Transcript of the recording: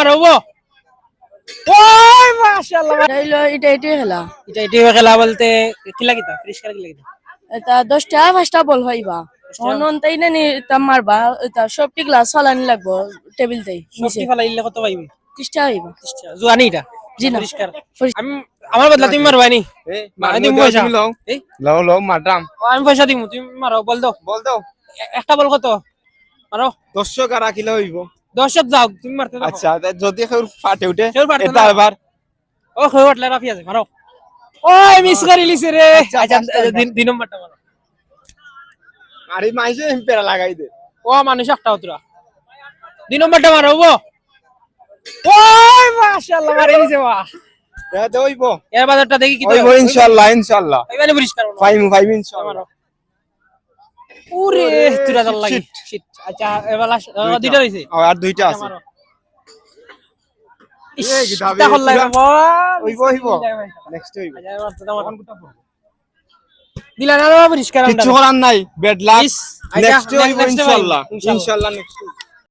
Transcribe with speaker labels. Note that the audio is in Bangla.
Speaker 1: মারবো ওই মাশাআল্লাহ
Speaker 2: এটাই খেলা
Speaker 1: এটা খেলা বলতে কি লাগিতা পরিষ্কার কি লাগিতা
Speaker 2: এটা 10টা 5টা বল হইবা অনন তাই না নি তা মারবা এটা সবটি গ্লাস ফালানি লাগবো টেবিল তাই
Speaker 1: সবটি ফালাইলে কত পাইবি
Speaker 2: 30টা হইবা
Speaker 1: জুয়ানি এটা
Speaker 2: জি না
Speaker 1: পরিষ্কার আমি আমার বদলা তুমি মারবা নি আমি দিমু পয়সা
Speaker 3: লও মারতাম
Speaker 1: আমি পয়সা দিমু তুমি মারো বল দাও একটা বল কত মারো
Speaker 3: দর্শক আর রাখিলে হইব
Speaker 1: দর্শক যাও তুমি মারতে দাও
Speaker 3: আচ্ছা যদি কেউ ফাটে উঠে
Speaker 1: কেউ ফাটে
Speaker 3: এটা
Speaker 1: না।
Speaker 3: এবার
Speaker 1: ও খই উঠলে রাফি আছে মারো ওই মিস করে লিছে রে আচ্ছা দুই নম্বরটা মারো
Speaker 3: আরে মাইসে পেরা লাগাই দে
Speaker 1: ও মানুষ একটা উতরা দুই নম্বরটা মারো ও ওই মাশাআল্লাহ মারি দিছে বাহ
Speaker 3: এটা হইব
Speaker 1: এর বাজারটা দেখি কি
Speaker 3: হইব ইনশাআল্লাহ ইনশাআল্লাহ
Speaker 1: এবারে পরিষ্কার
Speaker 3: ফাইম ইনশাআল্লাহ
Speaker 1: ওরে তুরা দল লাগি শিট আচ্ছা এবার দুইটা হইছে
Speaker 3: আর দুইটা আছে এই গিদাবে
Speaker 1: তা হল লাগে
Speaker 3: হইব নেক্সট হইব
Speaker 1: দিলা না পরিষ্কার
Speaker 3: কিছু করার নাই ব্যাড লাক নেক্সট হইব ইনশাআল্লাহ নেক্সট